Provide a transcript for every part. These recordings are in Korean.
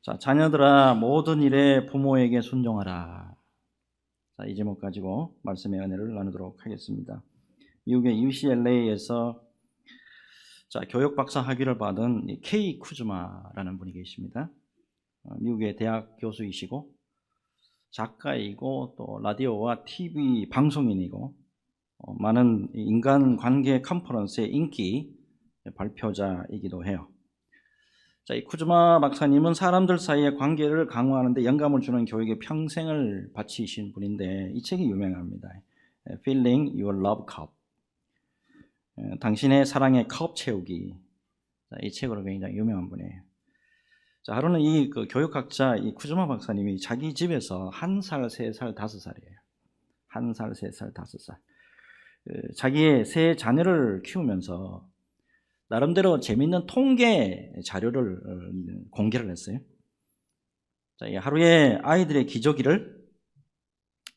자, 자녀들아 모든 일에 부모에게 순종하라. 자, 이 제목 가지고 말씀의 은혜를 나누도록 하겠습니다. 미국의 UCLA에서 교육 박사 학위를 받은 케이 쿠즈마라는 분이 계십니다. 미국의 대학 교수이시고 작가이고 또 라디오와 TV 방송인이고 많은 인간관계 컨퍼런스의 인기 발표자이기도 해요. 자, 이 쿠즈마 박사님은 사람들 사이의 관계를 강화하는 데 영감을 주는 교육에 평생을 바치신 분인데 이 책이 유명합니다. Filling Your Love Cup. 당신의 사랑의 컵 채우기. 자, 이 책으로 굉장히 유명한 분이에요. 자, 하루는 이 교육학자 이 쿠즈마 박사님이 자기 집에서 1살, 3살, 5살이에요. 1살, 3살, 5살. 자기의 세 자녀를 키우면서 나름대로 재미있는 통계 자료를 공개를 했어요. 자, 하루에 아이들의 기저귀를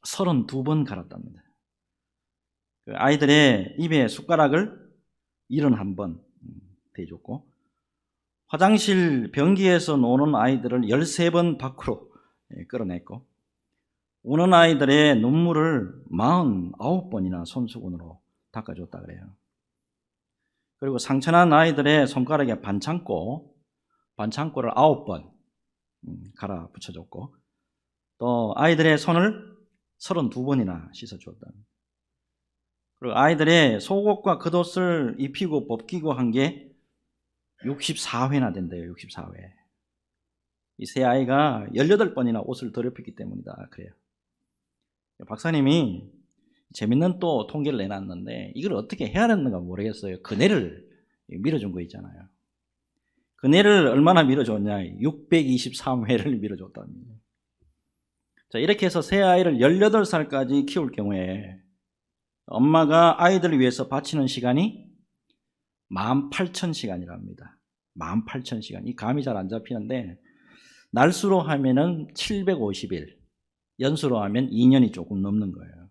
32번 갈았답니다. 아이들의 입에 숟가락을 71번 대줬고, 화장실 변기에서 노는 아이들을 13번 밖으로 끌어냈고, 우는 아이들의 눈물을 49번이나 손수건으로 닦아줬다 그래요. 그리고 상처난 아이들의 손가락에 반창고를 9번 갈아 붙여줬고, 또 아이들의 손을 32번이나 씻어주었다. 그리고 아이들의 속옷과 겉옷을 입히고 벗기고 한 게 64회나 된대요. 64회. 이 세 아이가 18번이나 옷을 더럽혔기 때문이다 그래요. 박사님이 재밌는 또 통계를 내놨는데 이걸 어떻게 해야 하는가 모르겠어요. 그네를 밀어준 거 있잖아요. 그네를 얼마나 밀어줬냐? 623회를 밀어줬답니다. 자, 이렇게 해서 새 아이를 18살까지 키울 경우에 엄마가 아이들을 위해서 바치는 시간이 18,000시간이랍니다. 18,000시간. 이 감이 잘 안 잡히는데 날수로 하면은 750일, 연수로 하면 2년이 조금 넘는 거예요.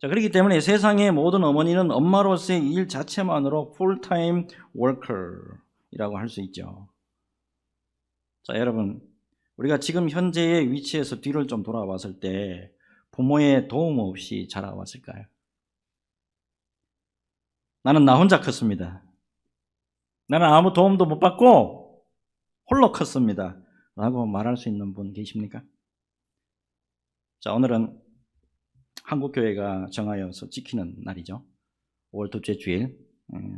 자, 그렇기 때문에 세상의 모든 어머니는 엄마로서의 일 자체만으로 풀타임 워커라고 할 수 있죠. 자, 여러분, 우리가 지금 현재의 위치에서 뒤를 좀 돌아봤을 때 부모의 도움 없이 자라왔을까요? 나는 나 혼자 컸습니다. 나는 아무 도움도 못 받고 홀로 컸습니다. 라고 말할 수 있는 분 계십니까? 자, 오늘은 한국교회가 정하여서 지키는 날이죠. 5월 둘째 주일,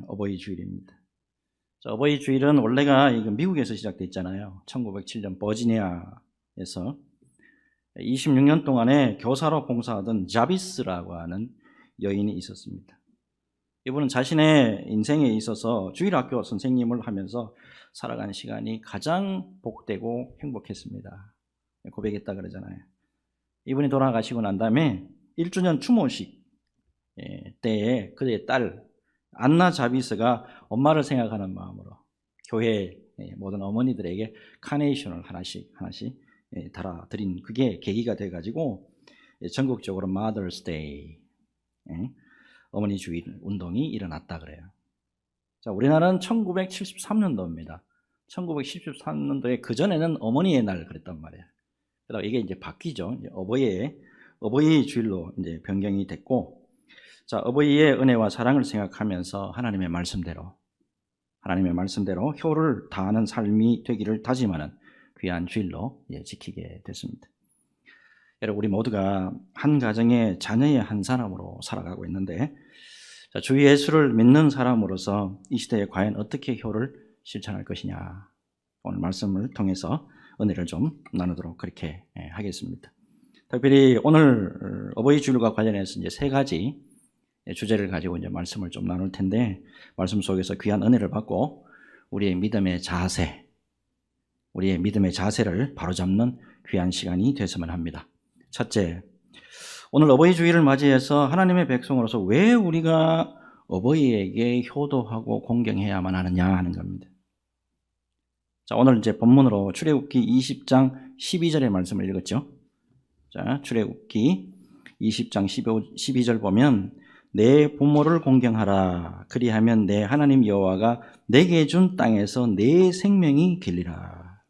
어버이 주일입니다. 자, 어버이 주일은 원래가 미국에서 시작됐잖아요. 1907년 버지니아에서 26년 동안에 교사로 봉사하던 자비스라고 하는 여인이 있었습니다. 이분은 자신의 인생에 있어서 주일학교 선생님을 하면서 살아가는 시간이 가장 복되고 행복했습니다. 고백했다 그러잖아요. 이분이 돌아가시고 난 다음에 1주년 추모식 때에 그의 딸 안나 자비스가 엄마를 생각하는 마음으로 교회 모든 어머니들에게 카네이션을 하나씩 달아드린 그게 계기가 돼가지고 전국적으로 Mother's Day 어머니 주일 운동이 일어났다 그래요. 자, 우리나라는 1973년도입니다. 1973년도에 그전에는 어머니의 날 그랬단 말이에요. 그러다 이게 이제 바뀌죠. 이제 어버이 주일로 이제 변경이 됐고, 자, 어버이의 은혜와 사랑을 생각하면서 하나님의 말씀대로 효를 다하는 삶이 되기를 다짐하는 귀한 주일로 지키게 됐습니다. 여러분, 우리 모두가 한 가정의 자녀의 한 사람으로 살아가고 있는데, 자, 주 예수를 믿는 사람으로서 이 시대에 과연 어떻게 효를 실천할 것이냐, 오늘 말씀을 통해서 은혜를 좀 나누도록 그렇게 하겠습니다. 특별히 오늘 어버이 주일과 관련해서 이제 3가지 주제를 가지고 이제 말씀을 좀 나눌 텐데, 말씀 속에서 귀한 은혜를 받고 우리의 믿음의 자세를 바로잡는 귀한 시간이 됐으면 합니다. 첫째, 오늘 어버이 주일을 맞이해서 하나님의 백성으로서 왜 우리가 어버이에게 효도하고 공경해야만 하느냐 하는 겁니다. 자, 오늘 이제 본문으로 출애굽기 20장 12절의 말씀을 읽었죠. 자, 출애굽기 20장 12절 보면 내 부모를 공경하라. 그리하면 내 하나님 여호와가 내게 준 땅에서 내 생명이 길리라.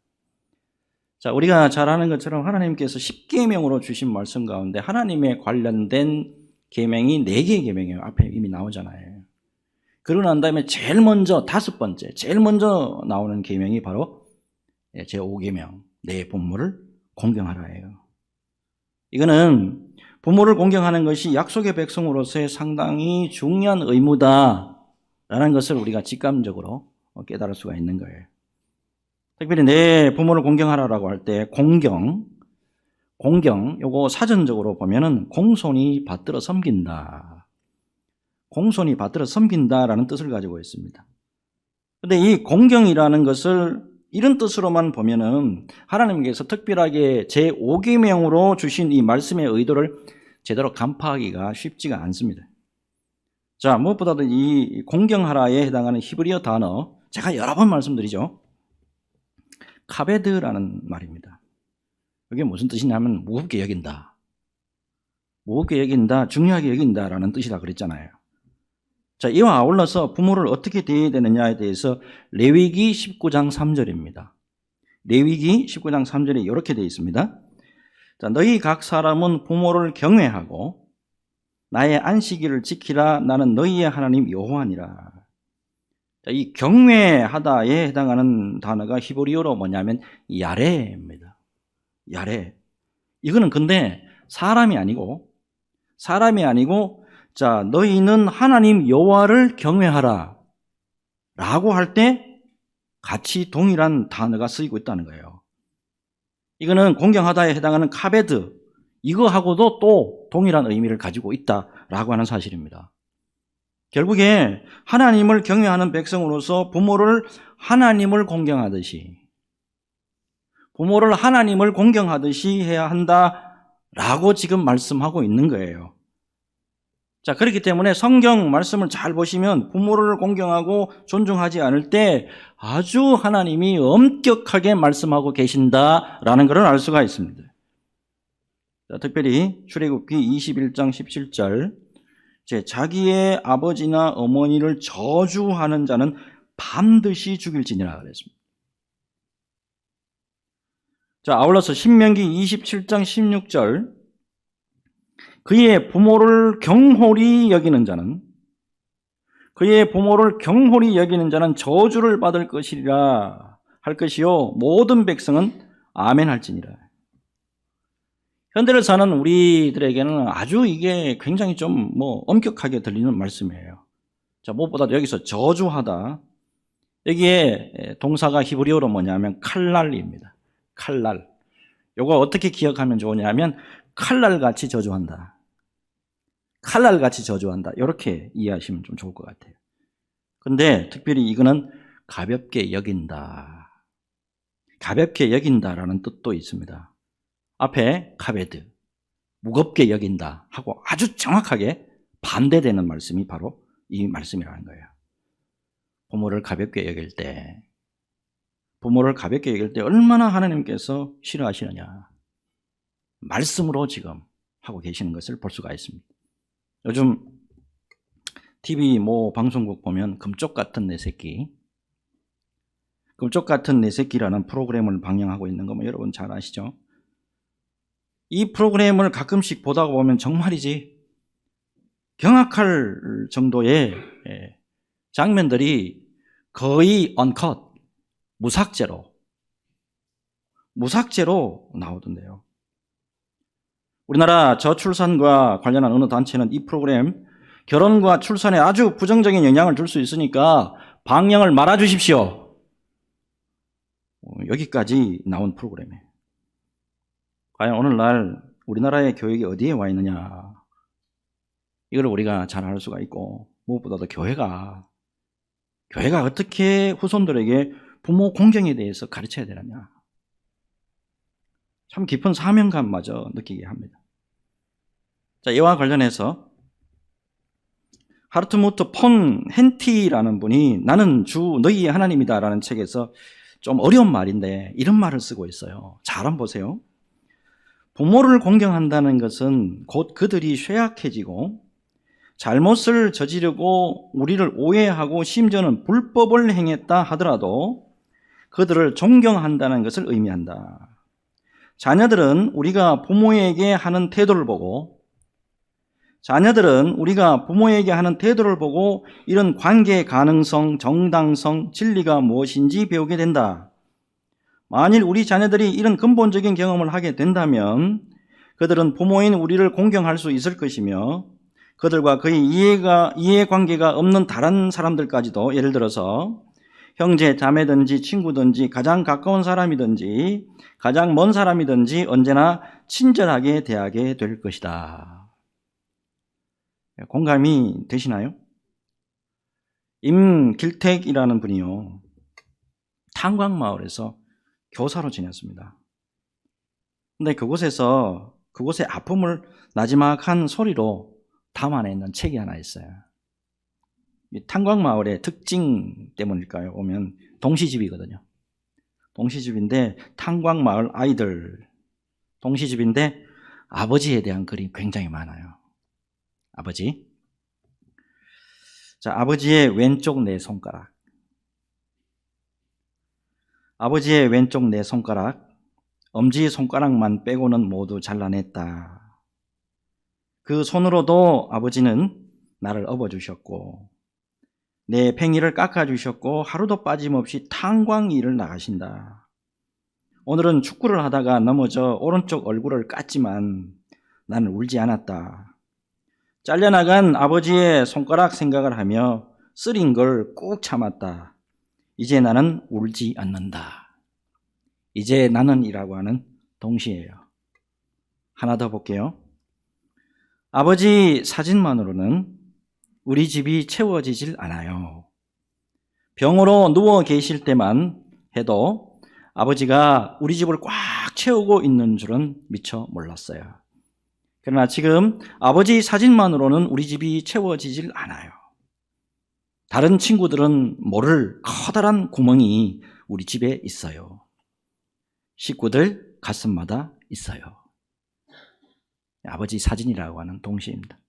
자, 우리가 잘 아는 것처럼 하나님께서 10계명으로 주신 말씀 가운데 하나님에 관련된 계명이 4개의 계명이에요. 앞에 이미 나오잖아요. 그러고 난 다음에 제일 먼저 5번째, 제일 먼저 나오는 계명이 바로 제5계명, 내 부모를 공경하라예요. 이거는 부모를 공경하는 것이 약속의 백성으로서의 상당히 중요한 의무다라는 것을 우리가 직감적으로 깨달을 수가 있는 거예요. 특별히 내 부모를 공경하라고 할 때 공경, 요거 사전적으로 보면은 공손히 받들어 섬긴다. 공손히 받들어 섬긴다라는 뜻을 가지고 있습니다. 근데 이 공경이라는 것을 이런 뜻으로만 보면은 하나님께서 특별하게 제5계명으로 주신 이 말씀의 의도를 제대로 간파하기가 쉽지가 않습니다. 자, 무엇보다도 이 공경하라에 해당하는 히브리어 단어, 제가 여러 번 말씀드리죠. 카베드라는 말입니다. 이게 무슨 뜻이냐면 무겁게 여긴다. 무겁게 여긴다, 중요하게 여긴다라는 뜻이라 그랬잖아요. 자, 이와 아울러서 부모를 어떻게 대해야 되느냐에 대해서 레위기 19장 3절입니다. 레위기 19장 3절에 이렇게 되어 있습니다. 자, 너희 각 사람은 부모를 경외하고 나의 안식일을 지키라. 나는 너희의 하나님 여호와니라. 자, 이 경외하다에 해당하는 단어가 히브리어로 뭐냐면 야레입니다. 야레. 이거는 근데 사람이 아니고 자, 너희는 하나님 여호와를 경외하라 라고 할 때 같이 동일한 단어가 쓰이고 있다는 거예요. 이거는 공경하다에 해당하는 카베드, 이거하고도 또 동일한 의미를 가지고 있다라고 하는 사실입니다. 결국에 하나님을 경외하는 백성으로서 부모를 하나님을 공경하듯이 해야 한다라고 지금 말씀하고 있는 거예요. 자, 그렇기 때문에 성경 말씀을 잘 보시면 부모를 공경하고 존중하지 않을 때 아주 하나님이 엄격하게 말씀하고 계신다라는 것을 알 수가 있습니다. 자, 특별히 출애굽기 21장 17절, 자기의 아버지나 어머니를 저주하는 자는 반드시 죽일지니라 그랬습니다. 자, 아울러서 신명기 27장 16절, 그의 부모를 경홀히 여기는 자는 저주를 받을 것이라 할 것이요 모든 백성은 아멘 할지니라. 현대를 사는 우리들에게는 아주 이게 굉장히 좀 엄격하게 들리는 말씀이에요. 자, 무엇보다도 여기서 저주하다, 여기에 동사가 히브리어로 뭐냐면 칼날입니다. 칼날. 요거 어떻게 기억하면 좋으냐면 칼날같이 저주한다. 이렇게 이해하시면 좀 좋을 것 같아요. 근데 특별히 이거는 가볍게 여긴다라는 뜻도 있습니다. 앞에 카베드, 무겁게 여긴다 하고 아주 정확하게 반대되는 말씀이 바로 이 말씀이라는 거예요. 부모를 가볍게 여길 때 얼마나 하나님께서 싫어하시느냐, 말씀으로 지금 하고 계시는 것을 볼 수가 있습니다. 요즘 TV 방송국 보면 금쪽 같은 내 새끼라는 프로그램을 방영하고 있는 거 여러분 잘 아시죠? 이 프로그램을 가끔씩 보다 보면 정말이지 경악할 정도의 장면들이 거의 언컷, 무삭제로 나오던데요. 우리나라 저출산과 관련한 어느 단체는 이 프로그램 결혼과 출산에 아주 부정적인 영향을 줄 수 있으니까 방영을 말아주십시오. 여기까지 나온 프로그램이에요. 과연 오늘날 우리나라의 교육이 어디에 와 있느냐, 이걸 우리가 잘 알 수가 있고, 무엇보다도 교회가 어떻게 후손들에게 부모 공경에 대해서 가르쳐야 되느냐, 참 깊은 사명감마저 느끼게 합니다. 자, 이와 관련해서 하르트무트 폰 헨티라는 분이 나는 주 너희의 하나님이다라는 책에서 좀 어려운 말인데 이런 말을 쓰고 있어요. 잘 한번 보세요. 부모를 공경한다는 것은 곧 그들이 쇠약해지고 잘못을 저지르고 우리를 오해하고 심지어는 불법을 행했다 하더라도 그들을 존경한다는 것을 의미한다. 자녀들은 우리가 부모에게 하는 태도를 보고 이런 관계의 가능성, 정당성, 진리가 무엇인지 배우게 된다. 만일 우리 자녀들이 이런 근본적인 경험을 하게 된다면 그들은 부모인 우리를 공경할 수 있을 것이며 그들과 거의 이해관계가 없는 다른 사람들까지도, 예를 들어서 형제, 자매든지 친구든지 가장 가까운 사람이든지 가장 먼 사람이든지 언제나 친절하게 대하게 될 것이다. 공감이 되시나요? 임길택이라는 분이요, 탄광마을에서 교사로 지냈습니다. 근데 그곳의 아픔을 나지막한 소리로 담아내는 책이 하나 있어요. 이 탄광마을의 특징 때문일까요? 보면 동시집이거든요. 동시집인데 탄광마을 아이들 동시집인데 아버지에 대한 글이 굉장히 많아요. 아버지. 자, 아버지의 왼쪽 네 손가락. 아버지의 왼쪽 네 손가락. 엄지 손가락만 빼고는 모두 잘라냈다. 그 손으로도 아버지는 나를 업어주셨고 내 팽이를 깎아주셨고 하루도 빠짐없이 탄광 일을 나가신다. 오늘은 축구를 하다가 넘어져 오른쪽 얼굴을 깠지만 나는 울지 않았다. 잘려나간 아버지의 손가락 생각을 하며 쓰린 걸 꾹 참았다. 이제 나는 울지 않는다. 이제 나는이라고 하는 동시예요. 하나 더 볼게요. 아버지 사진만으로는 우리 집이 채워지질 않아요. 병으로 누워 계실 때만 해도 아버지가 우리 집을 꽉 채우고 있는 줄은 미처 몰랐어요. 그러나 지금 아버지 사진만으로는 우리 집이 채워지질 않아요. 다른 친구들은 모를 커다란 구멍이 우리 집에 있어요. 식구들 가슴마다 있어요. 아버지 사진이라고 하는 동시입니다.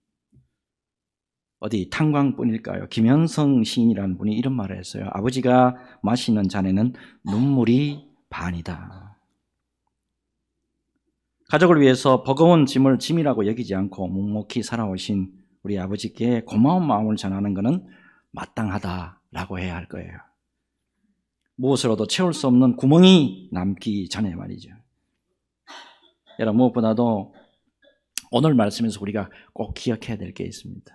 어디 탄광뿐일까요? 김현성 시인이라는 분이 이런 말을 했어요. 아버지가 마시는 잔에는 눈물이 반이다. 가족을 위해서 버거운 짐을 짐이라고 여기지 않고 묵묵히 살아오신 우리 아버지께 고마운 마음을 전하는 것은 마땅하다라고 해야 할 거예요. 무엇으로도 채울 수 없는 구멍이 남기 전에 말이죠. 여러분, 무엇보다도 오늘 말씀에서 우리가 꼭 기억해야 될 게 있습니다.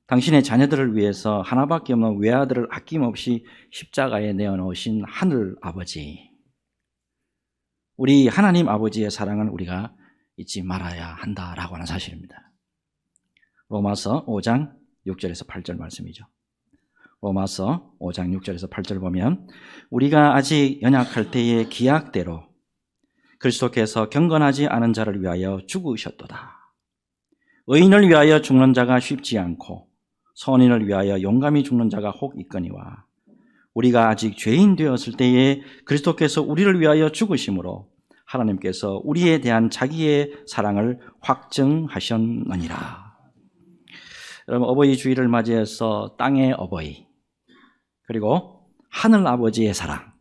당신의 자녀들을 위해서 하나밖에 없는 외아들을 아낌없이 십자가에 내어놓으신 하늘 아버지, 우리 하나님 아버지의 사랑을 우리가 잊지 말아야 한다라고 하는 사실입니다. 로마서 5장 6절에서 8절 말씀이죠. 로마서 5장 6절에서 8절 보면 우리가 아직 연약할 때의 기약대로 그리스도께서 경건하지 않은 자를 위하여 죽으셨도다. 의인을 위하여 죽는 자가 쉽지 않고 선인을 위하여 용감히 죽는 자가 혹 있거니와 우리가 아직 죄인 되었을 때에 그리스도께서 우리를 위하여 죽으심으로 하나님께서 우리에 대한 자기의 사랑을 확증하셨느니라. 여러분, 어버이 주일을 맞이해서 땅의 어버이 그리고 하늘 아버지의 사랑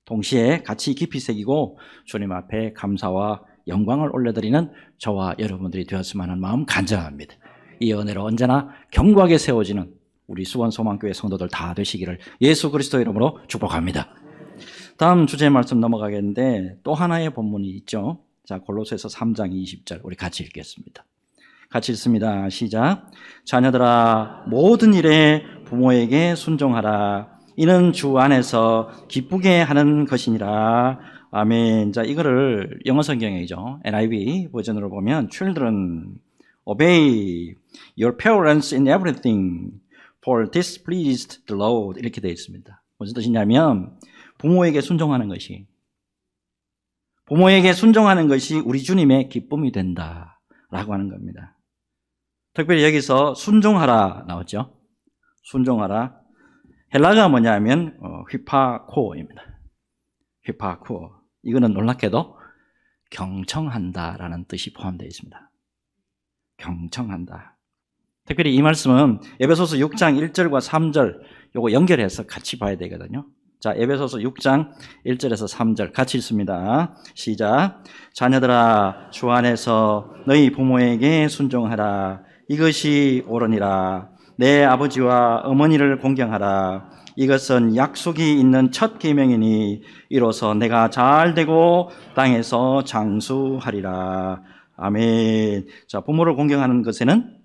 동시에 같이 깊이 새기고 주님 앞에 감사와 영광을 올려드리는 저와 여러분들이 되었으면 하는 마음 간절합니다. 이 은혜로 언제나 견고하게 세워지는 우리 수원소망교회 성도들 다 되시기를 예수 그리스도 이름으로 축복합니다. 다음 주제 말씀 넘어가겠는데 또 하나의 본문이 있죠. 자, 골로새서 3장 20절 우리 같이 읽겠습니다. 같이 읽습니다. 시작. 자녀들아, 모든 일에 부모에게 순종하라. 이는 주 안에서 기쁘게 하는 것이니라. 아멘. 자, 이거를 영어 성경이죠. NIV 버전으로 보면 Children, obey your parents in everything, for this pleased the Lord. 이렇게 되어 있습니다. 무슨 뜻이냐면 부모에게 순종하는 것이 우리 주님의 기쁨이 된다라고 하는 겁니다. 특별히 여기서 순종하라 나왔죠. 순종하라. 헬라가 뭐냐면 휘파코어입니다. 휘파코어. 이거는 놀랍게도 경청한다라는 뜻이 포함되어 있습니다. 경청한다. 특별히 이 말씀은 에베소서 6장 1절과 3절 요거 연결해서 같이 봐야 되거든요. 자, 에베소서 6장 1절에서 3절 같이 읽습니다. 시작. 자녀들아, 주 안에서 너희 부모에게 순종하라. 이것이 옳으니라. 내 아버지와 어머니를 공경하라. 이것은 약속이 있는 첫 계명이니 이로써 내가 잘 되고 땅에서 장수하리라. 아멘. 자, 부모를 공경하는 것에는,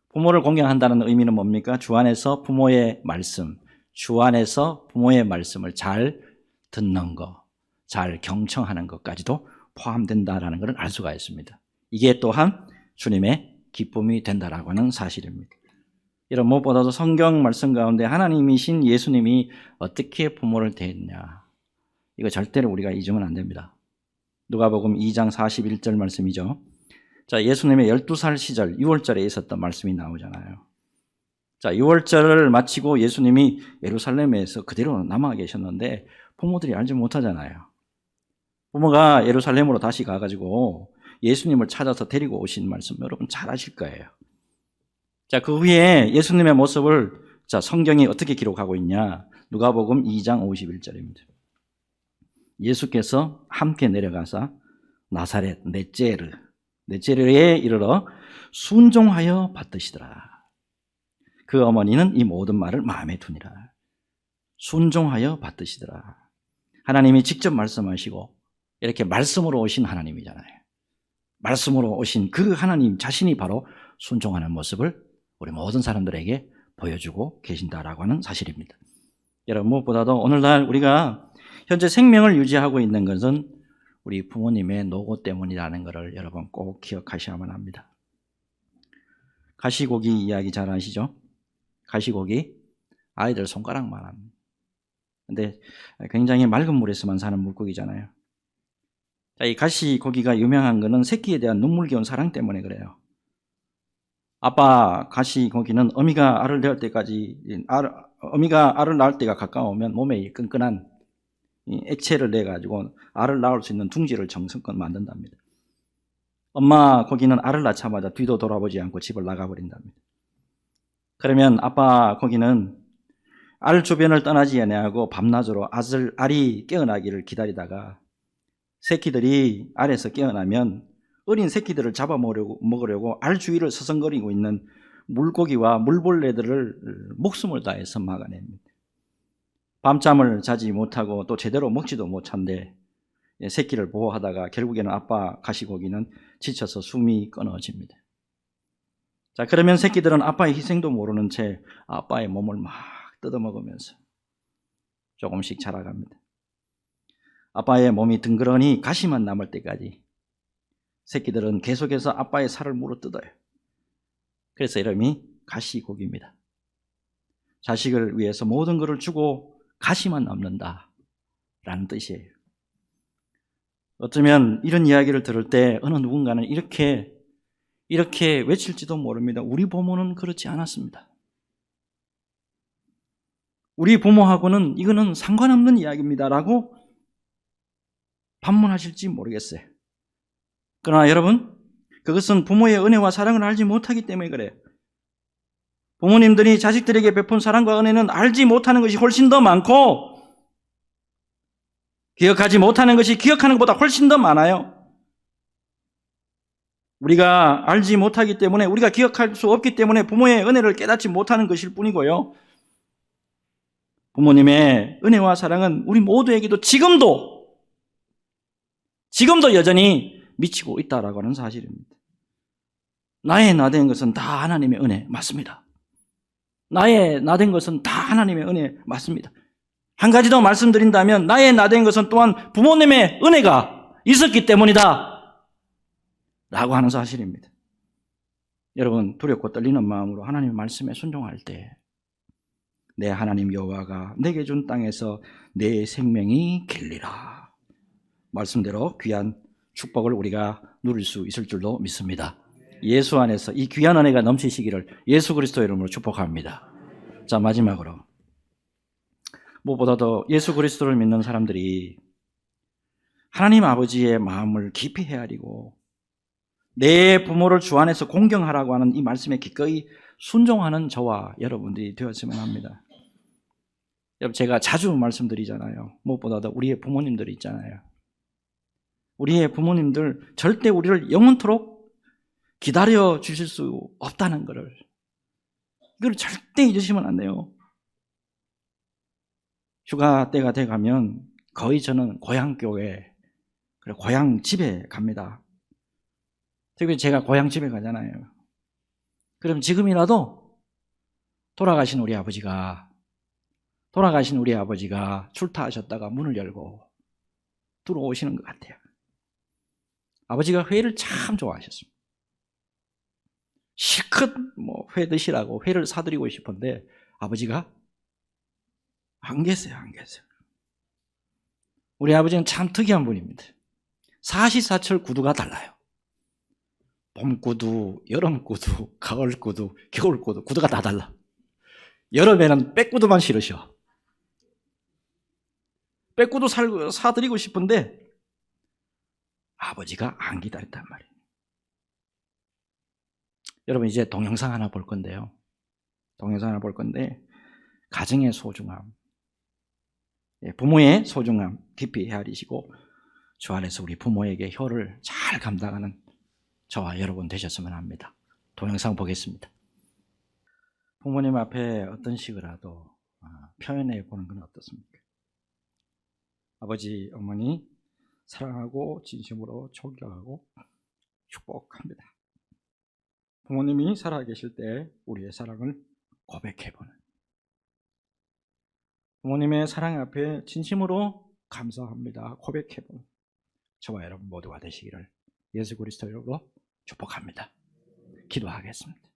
부모를 공경한다는 의미는 뭡니까? 주 안에서 부모의 말씀, 주 안에서 부모의 말씀을 잘 듣는 것, 잘 경청하는 것까지도 포함된다라는 것을 알 수가 있습니다. 이게 또한 주님의 기쁨이 된다라고 하는 사실입니다. 이런 무엇보다도 성경 말씀 가운데 하나님이신 예수님이 어떻게 부모를 대했냐, 이거 절대로 우리가 잊으면 안 됩니다. 누가복음 2장 41절 말씀이죠. 자, 예수님의 12살 시절 6월절에 있었던 말씀이 나오잖아요. 자, 6월절을 마치고 예수님이 예루살렘에서 그대로 남아 계셨는데 부모들이 알지 못하잖아요. 부모가 예루살렘으로 다시 가가지고 예수님을 찾아서 데리고 오신 말씀 여러분 잘 아실 거예요. 자, 그 후에 예수님의 모습을, 자, 성경이 어떻게 기록하고 있냐? 누가복음 2장 51절입니다. 예수께서 함께 내려가사 나사렛 넷제르에 이르러 순종하여 받드시더라. 그 어머니는 이 모든 말을 마음에 두니라. 순종하여 받드시더라. 하나님이 직접 말씀하시고 이렇게 말씀으로 오신 하나님이잖아요. 말씀으로 오신 그 하나님 자신이 바로 순종하는 모습을 우리 모든 사람들에게 보여주고 계신다라고 하는 사실입니다. 여러분, 무엇보다도 오늘날 우리가 현재 생명을 유지하고 있는 것은 우리 부모님의 노고 때문이라는 것을 여러분 꼭 기억하셔야만 합니다. 가시고기 이야기 잘 아시죠? 가시고기, 아이들 손가락만 합니다. 근데 굉장히 맑은 물에서만 사는 물고기잖아요. 자, 이 가시고기가 유명한 것은 새끼에 대한 눈물겨운 사랑 때문에 그래요. 아빠 가시고기는 어미가 알을 낳을 때까지, 어미가 알을 낳을 때가 가까우면 몸에 끈끈한 액체를 내가지고 알을 낳을 수 있는 둥지를 정성껏 만든답니다. 엄마 고기는 알을 낳자마자 뒤도 돌아보지 않고 집을 나가버린답니다. 그러면 아빠 고기는 알 주변을 떠나지 아니하고 밤낮으로 알이 깨어나기를 기다리다가 새끼들이 알에서 깨어나면 어린 새끼들을 잡아먹으려고 알 주위를 서성거리고 있는 물고기와 물벌레들을 목숨을 다해서 막아냅니다. 밤잠을 자지 못하고 또 제대로 먹지도 못한데 새끼를 보호하다가 결국에는 아빠 가시고기는 지쳐서 숨이 끊어집니다. 자, 그러면 새끼들은 아빠의 희생도 모르는 채 아빠의 몸을 막 뜯어먹으면서 조금씩 자라갑니다. 아빠의 몸이 덩그러니 가시만 남을 때까지 새끼들은 계속해서 아빠의 살을 물어뜯어요. 그래서 이름이 가시고기입니다. 자식을 위해서 모든 것을 주고 가시만 남는다라는 뜻이에요. 어쩌면 이런 이야기를 들을 때 어느 누군가는 이렇게 외칠지도 모릅니다. 우리 부모는 그렇지 않았습니다. 우리 부모하고는 이거는 상관없는 이야기입니다라고 반문하실지 모르겠어요. 그러나 여러분, 그것은 부모의 은혜와 사랑을 알지 못하기 때문에 그래요. 부모님들이 자식들에게 베푼 사랑과 은혜는 알지 못하는 것이 훨씬 더 많고 기억하지 못하는 것이 기억하는 것보다 훨씬 더 많아요. 우리가 알지 못하기 때문에, 우리가 기억할 수 없기 때문에 부모의 은혜를 깨닫지 못하는 것일 뿐이고요. 부모님의 은혜와 사랑은 우리 모두에게도 지금도 여전히 미치고 있다라고 하는 사실입니다. 나의 나된 것은 다 하나님의 은혜 맞습니다. 나의 나된 것은 다 하나님의 은혜 맞습니다. 한 가지 더 말씀드린다면 나의 나된 것은 또한 부모님의 은혜가 있었기 때문이다 라고 하는 사실입니다. 여러분, 두렵고 떨리는 마음으로 하나님의 말씀에 순종할 때 내 하나님 여호와가 내게 준 땅에서 내 생명이 길리라 말씀대로 귀한 축복을 우리가 누릴 수 있을 줄로 믿습니다. 예수 안에서 이 귀한 은혜가 넘치시기를 예수 그리스도의 이름으로 축복합니다. 자, 마지막으로 무엇보다도 예수 그리스도를 믿는 사람들이 하나님 아버지의 마음을 깊이 헤아리고 내 부모를 주 안에서 공경하라고 하는 이 말씀에 기꺼이 순종하는 저와 여러분들이 되었으면 합니다. 여러분, 제가 자주 말씀드리잖아요. 무엇보다도 우리의 부모님들이 있잖아요. 우리의 부모님들 절대 우리를 영원토록 기다려 주실 수 없다는 것을, 이걸 절대 잊으시면 안 돼요. 휴가 때가 돼가면 거의 저는 고향교회, 그리고 고향집에 갑니다. 특히 제가 고향집에 가잖아요. 그럼 지금이라도 돌아가신 우리 아버지가 출타하셨다가 문을 열고 들어오시는 것 같아요. 아버지가 회를 참 좋아하셨습니다. 실컷 회 드시라고 회를 사드리고 싶은데 아버지가 안 계세요. 우리 아버지는 참 특이한 분입니다. 사시사철 구두가 달라요. 봄 구두, 여름 구두, 가을 구두, 겨울 구두, 구두가 다 달라. 여름에는 백구두만 신으셔. 백구두 사드리고 싶은데 아버지가 안 기다렸단 말이에요. 여러분, 이제 동영상 하나 볼 건데요. 가정의 소중함, 부모의 소중함 깊이 헤아리시고 주 안에서 우리 부모에게 효를 잘 감당하는 저와 여러분 되셨으면 합니다. 동영상 보겠습니다. 부모님 앞에 어떤 식으로라도 표현해 보는 건 어떻습니까? 아버지, 어머니 사랑하고 진심으로 존경하고 축복합니다. 부모님이 살아계실 때 우리의 사랑을 고백해보는, 부모님의 사랑 앞에 진심으로 감사합니다 고백해보는 저와 여러분 모두가 되시기를 예수 그리스도 이름으로 축복합니다. 기도하겠습니다.